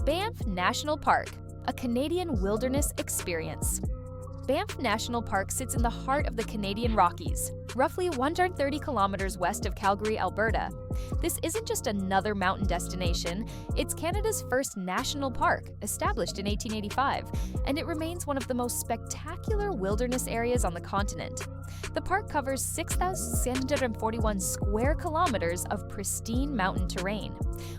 Banff National Park, a Canadian wilderness experience. Banff National Park sits in the heart of the Canadian Rockies, roughly 130 kilometers west of Calgary, Alberta. This isn't just another mountain destination, it's Canada's first national park, established in 1885, and it remains one of the most spectacular wilderness areas on the continent. The park covers 6,641 square kilometers of pristine mountain terrain.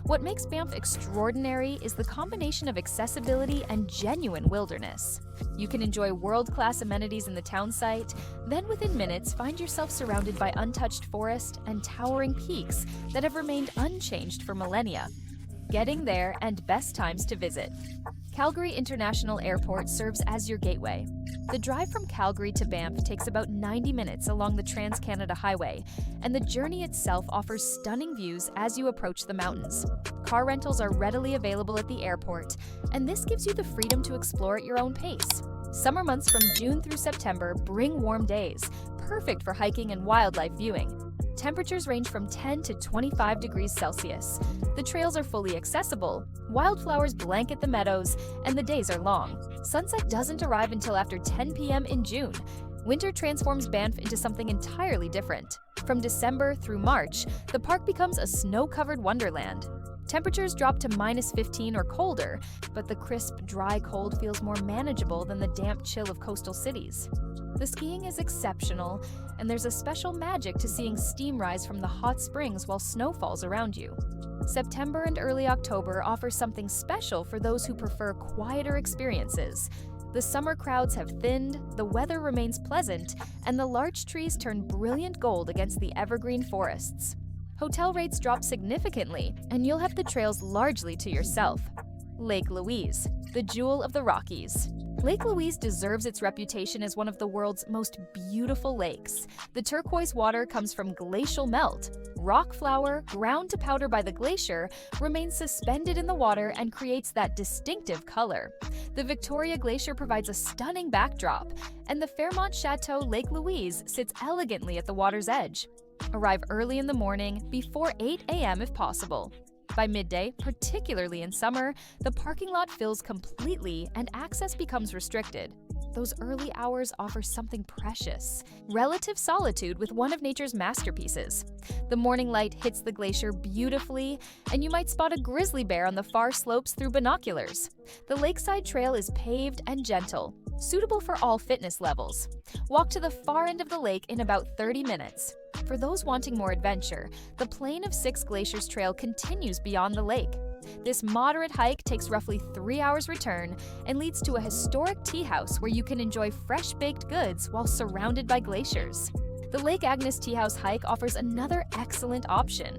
What makes Banff extraordinary is the combination of accessibility and genuine wilderness. You can enjoy world-class amenities in the town site, then within minutes find yourself surrounded by untouched forest and towering peaks that have remained unchanged for millennia. Getting there and best times to visit. Calgary International Airport serves as your gateway. The drive from Calgary to Banff takes about 90 minutes along the Trans-Canada Highway, and the journey itself offers stunning views as you approach the mountains. Car rentals are readily available at the airport, and this gives you the freedom to explore at your own pace. Summer months from June through September bring warm days, perfect for hiking and wildlife viewing. Temperatures range from 10 to 25 degrees Celsius. The trails are fully accessible, wildflowers blanket the meadows, and the days are long. Sunset doesn't arrive until after 10 p.m. in June. Winter transforms Banff into something entirely different. From December through March, the park becomes a snow-covered wonderland. Temperatures drop to -15 or colder, but the crisp, dry cold feels more manageable than the damp chill of coastal cities. The skiing is exceptional, and there's a special magic to seeing steam rise from the hot springs while snow falls around you. September and early October offer something special for those who prefer quieter experiences. The summer crowds have thinned, the weather remains pleasant, and the larch trees turn brilliant gold against the evergreen forests. Hotel rates drop significantly, and you'll have the trails largely to yourself. Lake Louise, the jewel of the Rockies. Lake Louise deserves its reputation as one of the world's most beautiful lakes. The turquoise water comes from glacial melt. Rock flour, ground to powder by the glacier, remains suspended in the water and creates that distinctive color. The Victoria Glacier provides a stunning backdrop, and the Fairmont Chateau Lake Louise sits elegantly at the water's edge. Arrive early in the morning, before 8 a.m. if possible. By midday, particularly in summer, the parking lot fills completely and access becomes restricted. Those early hours offer something precious, relative solitude with one of nature's masterpieces. The morning light hits the glacier beautifully, and you might spot a grizzly bear on the far slopes through binoculars. The lakeside trail is paved and gentle, suitable for all fitness levels. Walk to the far end of the lake in about 30 minutes. For those wanting more adventure, the Plain of Six Glaciers Trail continues beyond the lake. This moderate hike takes roughly 3 hours return and leads to a historic tea house where you can enjoy fresh-baked goods while surrounded by glaciers. The Lake Agnes Tea House hike offers another excellent option.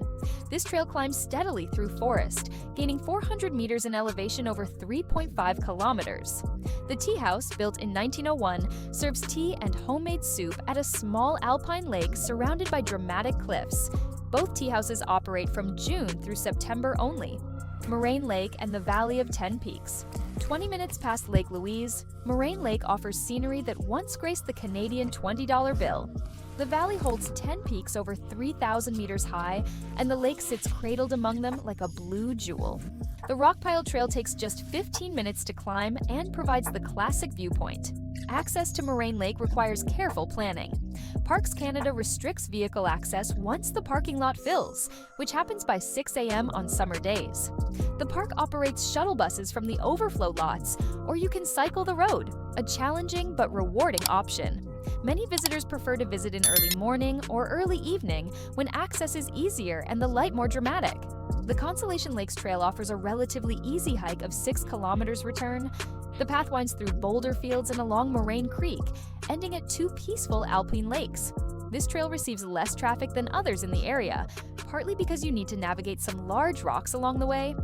This trail climbs steadily through forest, gaining 400 meters in elevation over 3.5 kilometers. The tea house, built in 1901, serves tea and homemade soup at a small alpine lake surrounded by dramatic cliffs. Both tea houses operate from June through September only. Moraine Lake and the Valley of 10 Peaks. 20 minutes past Lake Louise, Moraine Lake offers scenery that once graced the Canadian $20 bill. The valley holds 10 peaks over 3,000 meters high, and the lake sits cradled among them like a blue jewel. The Rockpile Trail takes just 15 minutes to climb and provides the classic viewpoint. Access to Moraine Lake requires careful planning. Parks Canada restricts vehicle access once the parking lot fills, which happens by 6 a.m. on summer days. The park operates shuttle buses from the overflow lots, or you can cycle the road, a challenging but rewarding option. Many visitors prefer to visit in early morning or early evening when access is easier and the light more dramatic. The Consolation Lakes Trail offers a relatively easy hike of 6 kilometers return. The path winds through boulder fields and along Moraine Creek, ending at 2 peaceful alpine lakes. This trail receives less traffic than others in the area, partly because you need to navigate some large rocks along the way.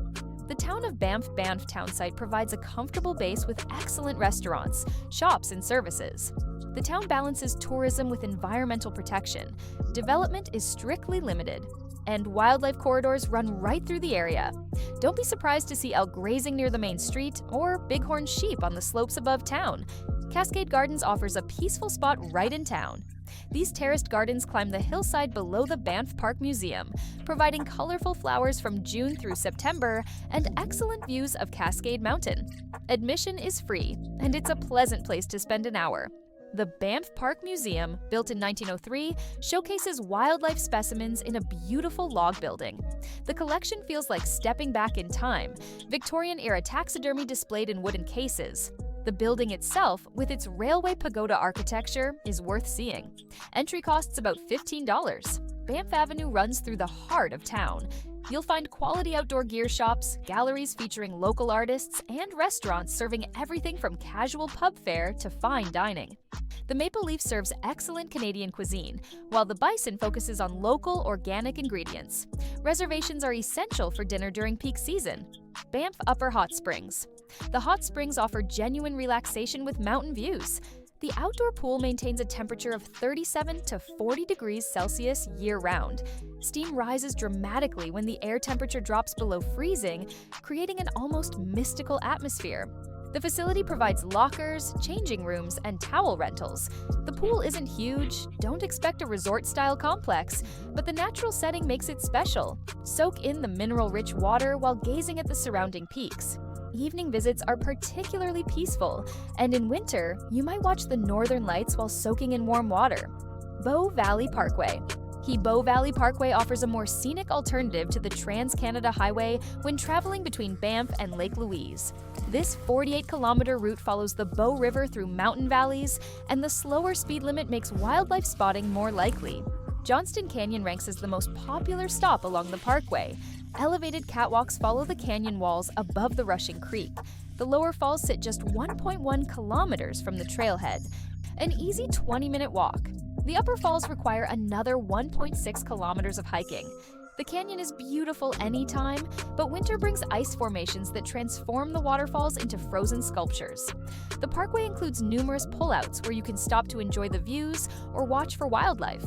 The town of Banff town site provides a comfortable base with excellent restaurants, shops, and services. The town balances tourism with environmental protection. Development is strictly limited, and wildlife corridors run right through the area. Don't be surprised to see elk grazing near the main street or bighorn sheep on the slopes above town. Cascade Gardens offers a peaceful spot right in town. These terraced gardens climb the hillside below the Banff Park Museum, providing colorful flowers from June through September and excellent views of Cascade Mountain. Admission is free, and it's a pleasant place to spend an hour. The Banff Park Museum, built in 1903, showcases wildlife specimens in a beautiful log building. The collection feels like stepping back in time, Victorian-era taxidermy displayed in wooden cases. The building itself, with its railway pagoda architecture, is worth seeing. Entry costs about $15. Banff Avenue runs through the heart of town. You'll find quality outdoor gear shops, galleries featuring local artists, and restaurants serving everything from casual pub fare to fine dining. The Maple Leaf serves excellent Canadian cuisine, while the Bison focuses on local, organic ingredients. Reservations are essential for dinner during peak season. Banff Upper Hot Springs. The hot springs offer genuine relaxation with mountain views. The outdoor pool maintains a temperature of 37 to 40 degrees Celsius year-round. Steam rises dramatically when the air temperature drops below freezing, creating an almost mystical atmosphere. The facility provides lockers, changing rooms, and towel rentals. The pool isn't huge, don't expect a resort-style complex, but the natural setting makes it special. Soak in the mineral-rich water while gazing at the surrounding peaks. Evening visits are particularly peaceful, and in winter, you might watch the northern lights while soaking in warm water. Bow Valley Parkway. Bow Valley Parkway offers a more scenic alternative to the Trans-Canada Highway when traveling between Banff and Lake Louise. This 48-kilometer route follows the Bow River through mountain valleys, and the slower speed limit makes wildlife spotting more likely. Johnston Canyon ranks as the most popular stop along the parkway. Elevated catwalks follow the canyon walls above the rushing creek. The lower falls sit just 1.1 kilometers from the trailhead, an easy 20-minute walk. The upper falls require another 1.6 kilometers of hiking. The canyon is beautiful anytime, but winter brings ice formations that transform the waterfalls into frozen sculptures. The parkway includes numerous pullouts where you can stop to enjoy the views or watch for wildlife.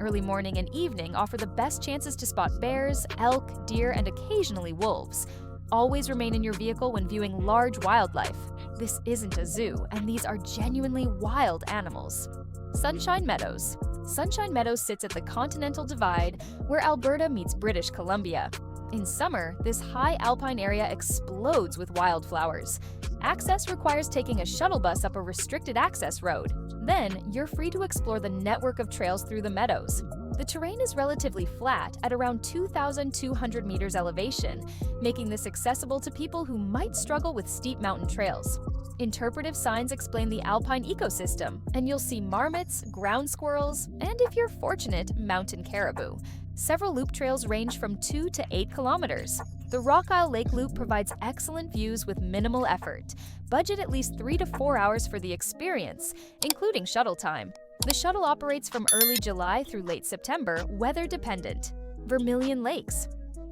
Early morning and evening offer the best chances to spot bears, elk, deer, and occasionally wolves. Always remain in your vehicle when viewing large wildlife. This isn't a zoo, and these are genuinely wild animals. Sunshine Meadows. Sunshine Meadows sits at the Continental Divide, where Alberta meets British Columbia. In summer, this high alpine area explodes with wildflowers. Access requires taking a shuttle bus up a restricted access road. Then, you're free to explore the network of trails through the meadows. The terrain is relatively flat at around 2,200 meters elevation, making this accessible to people who might struggle with steep mountain trails. Interpretive signs explain the alpine ecosystem, and you'll see marmots, ground squirrels, and if you're fortunate, mountain caribou. Several loop trails range from 2 to 8 kilometers. The Rock Isle Lake Loop provides excellent views with minimal effort. Budget at least 3 to 4 hours for the experience, including shuttle time. The shuttle operates from early July through late September, weather dependent. Vermilion Lakes.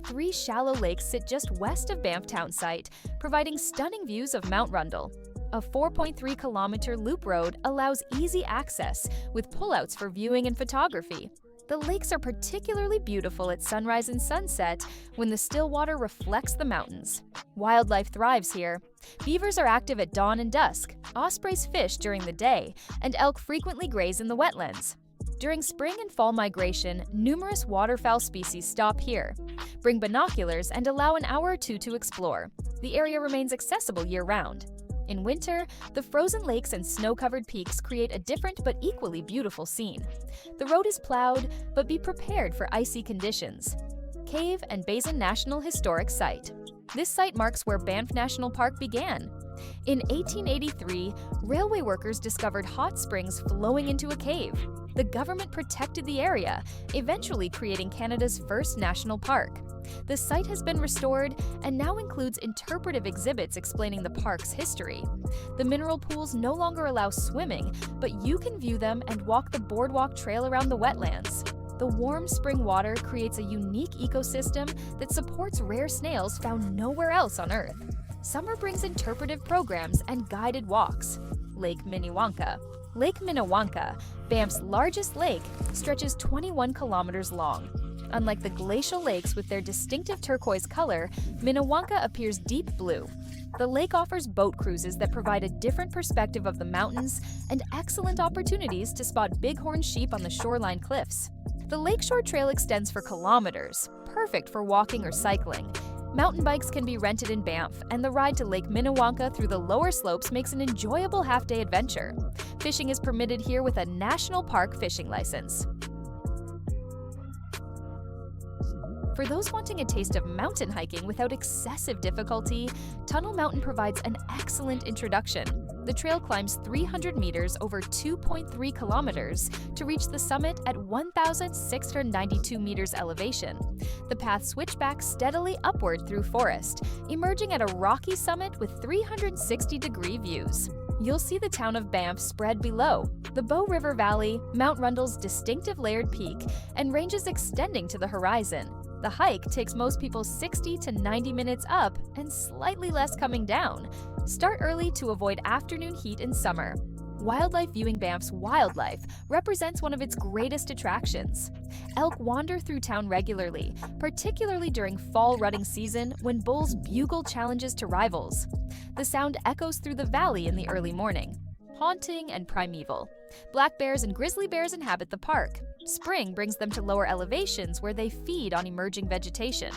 3 shallow lakes sit just west of Banff Town site, providing stunning views of Mount Rundle. A 4.3-kilometer loop road allows easy access, with pullouts for viewing and photography. The lakes are particularly beautiful at sunrise and sunset when the still water reflects the mountains. Wildlife thrives here. Beavers are active at dawn and dusk, ospreys fish during the day, and elk frequently graze in the wetlands. During spring and fall migration, numerous waterfowl species stop here. Bring binoculars and allow an hour or two to explore. The area remains accessible year-round. In winter, the frozen lakes and snow-covered peaks create a different but equally beautiful scene. The road is plowed, but be prepared for icy conditions. Cave and Basin National Historic Site. This site marks where Banff National Park began. In 1883, railway workers discovered hot springs flowing into a cave. The government protected the area, eventually creating Canada's first national park. The site has been restored and now includes interpretive exhibits explaining the park's history. The mineral pools no longer allow swimming, but you can view them and walk the boardwalk trail around the wetlands. The warm spring water creates a unique ecosystem that supports rare snails found nowhere else on Earth. Summer brings interpretive programs and guided walks. Lake Minnewanka. Lake Minnewanka, Banff's largest lake, stretches 21 kilometers long. Unlike the glacial lakes with their distinctive turquoise color, Minnewanka appears deep blue. The lake offers boat cruises that provide a different perspective of the mountains and excellent opportunities to spot bighorn sheep on the shoreline cliffs. The Lakeshore Trail extends for kilometers, perfect for walking or cycling. Mountain bikes can be rented in Banff, and the ride to Lake Minnewanka through the lower slopes makes an enjoyable half-day adventure. Fishing is permitted here with a National Park fishing license. For those wanting a taste of mountain hiking without excessive difficulty, Tunnel Mountain provides an excellent introduction. The trail climbs 300 meters over 2.3 kilometers to reach the summit at 1,692 meters elevation. The path switchbacks steadily upward through forest, emerging at a rocky summit with 360-degree views. You'll see the town of Banff spread below, the Bow River Valley, Mount Rundle's distinctive layered peak, and ranges extending to the horizon. The hike takes most people 60 to 90 minutes up and slightly less coming down. Start early to avoid afternoon heat in summer. Wildlife viewing Banff's wildlife represents one of its greatest attractions. Elk wander through town regularly, particularly during fall rutting season when bulls bugle challenges to rivals. The sound echoes through the valley in the early morning. Haunting and primeval. Black bears and grizzly bears inhabit the park. Spring brings them to lower elevations where they feed on emerging vegetation.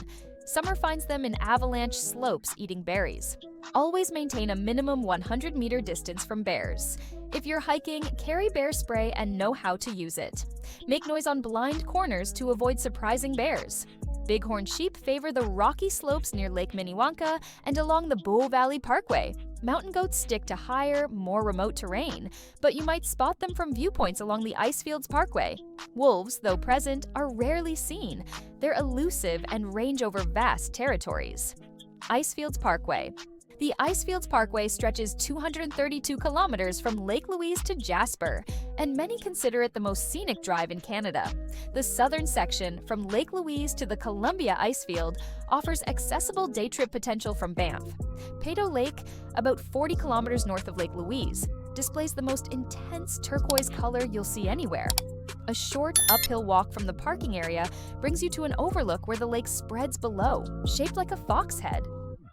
Summer finds them in avalanche slopes eating berries. Always maintain a minimum 100-meter distance from bears. If you're hiking, carry bear spray and know how to use it. Make noise on blind corners to avoid surprising bears. Bighorn sheep favor the rocky slopes near Lake Minnewanka and along the Bow Valley Parkway. Mountain goats stick to higher, more remote terrain, but you might spot them from viewpoints along the Icefields Parkway. Wolves, though present, are rarely seen. They're elusive and range over vast territories. Icefields Parkway. The Icefields Parkway stretches 232 kilometers from Lake Louise to Jasper, and many consider it the most scenic drive in Canada. The southern section, from Lake Louise to the Columbia Icefield, offers accessible day trip potential from Banff. Peyto Lake, about 40 kilometers north of Lake Louise, displays the most intense turquoise color you'll see anywhere. A short uphill walk from the parking area brings you to an overlook where the lake spreads below, shaped like a fox head.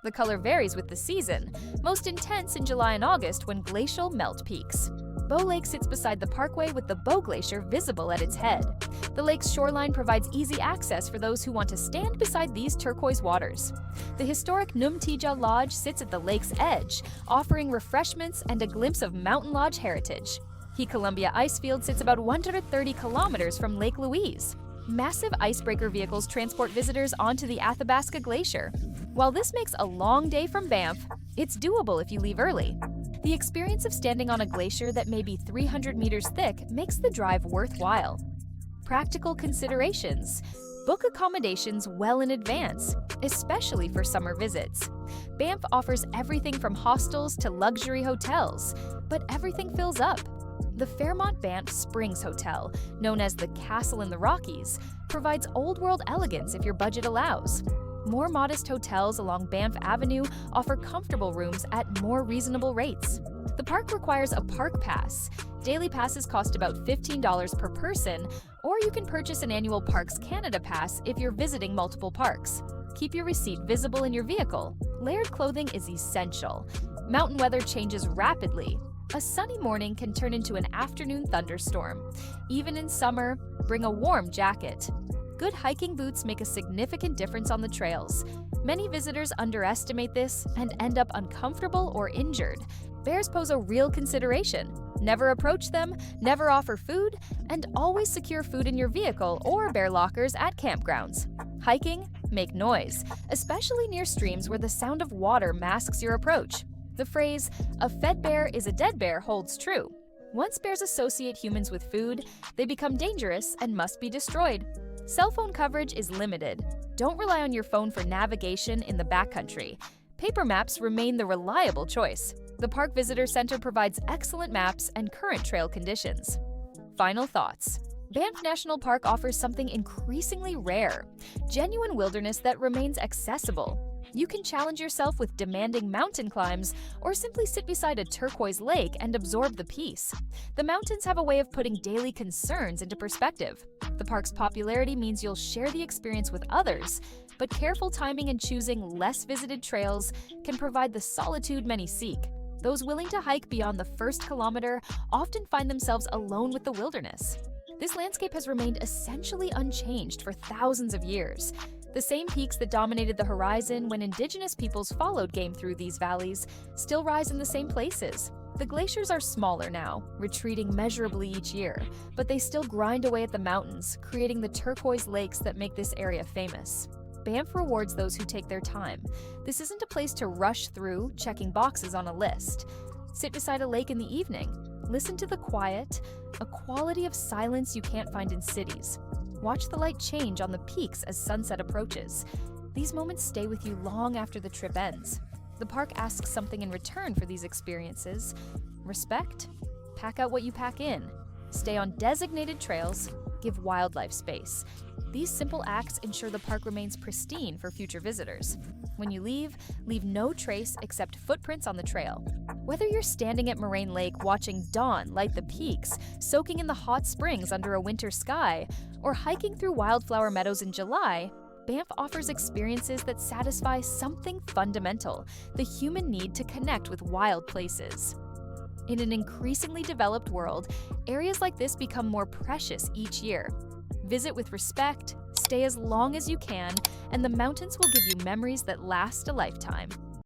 The color varies with the season, most intense in July and August when glacial melt peaks. Bow Lake sits beside the parkway with the Bow Glacier visible at its head. The lake's shoreline provides easy access for those who want to stand beside these turquoise waters. The historic Numtija Lodge sits at the lake's edge, offering refreshments and a glimpse of mountain lodge heritage. The Columbia Icefield sits about 130 kilometers from Lake Louise. Massive icebreaker vehicles transport visitors onto the Athabasca Glacier. While this makes a long day from Banff, it's doable if you leave early. The experience of standing on a glacier that may be 300 meters thick makes the drive worthwhile. Practical considerations. Book accommodations well in advance, especially for summer visits. Banff offers everything from hostels to luxury hotels, but everything fills up. The Fairmont Banff Springs Hotel, known as the Castle in the Rockies, provides old-world elegance if your budget allows. More modest hotels along Banff Avenue offer comfortable rooms at more reasonable rates. The park requires a park pass. Daily passes cost about $15 per person, or you can purchase an annual Parks Canada pass if you're visiting multiple parks. Keep your receipt visible in your vehicle. Layered clothing is essential. Mountain weather changes rapidly. A sunny morning can turn into an afternoon thunderstorm. Even in summer, bring a warm jacket. Good hiking boots make a significant difference on the trails. Many visitors underestimate this and end up uncomfortable or injured. Bears pose a real consideration. Never approach them, never offer food, and always secure food in your vehicle or bear lockers at campgrounds. Hiking? Make noise, especially near streams where the sound of water masks your approach. The phrase, "a fed bear is a dead bear," holds true. Once bears associate humans with food, they become dangerous and must be destroyed. Cell phone coverage is limited. Don't rely on your phone for navigation in the backcountry. Paper maps remain the reliable choice. The Park Visitor Center provides excellent maps and current trail conditions. Final thoughts. Banff National Park offers something increasingly rare, genuine wilderness that remains accessible. You can challenge yourself with demanding mountain climbs or simply sit beside a turquoise lake and absorb the peace. The mountains have a way of putting daily concerns into perspective. The park's popularity means you'll share the experience with others, but careful timing and choosing less visited trails can provide the solitude many seek. Those willing to hike beyond the first kilometer often find themselves alone with the wilderness. This landscape has remained essentially unchanged for thousands of years. The same peaks that dominated the horizon when indigenous peoples followed game through these valleys still rise in the same places. The glaciers are smaller now, retreating measurably each year, but they still grind away at the mountains, creating the turquoise lakes that make this area famous. Banff rewards those who take their time. This isn't a place to rush through, checking boxes on a list. Sit beside a lake in the evening. Listen to the quiet, a quality of silence you can't find in cities. Watch the light change on the peaks as sunset approaches. These moments stay with you long after the trip ends. The park asks something in return for these experiences. Respect? Pack out what you pack in. Stay on designated trails. Give wildlife space. These simple acts ensure the park remains pristine for future visitors. When you leave no trace except footprints on the trail. Whether you're standing at Moraine Lake watching dawn light the peaks, soaking in the hot springs under a winter sky, or hiking through wildflower meadows in July, Banff offers experiences that satisfy something fundamental: the human need to connect with wild places. In an increasingly developed world, areas like this become more precious each year. Visit with respect, stay as long as you can, and the mountains will give you memories that last a lifetime.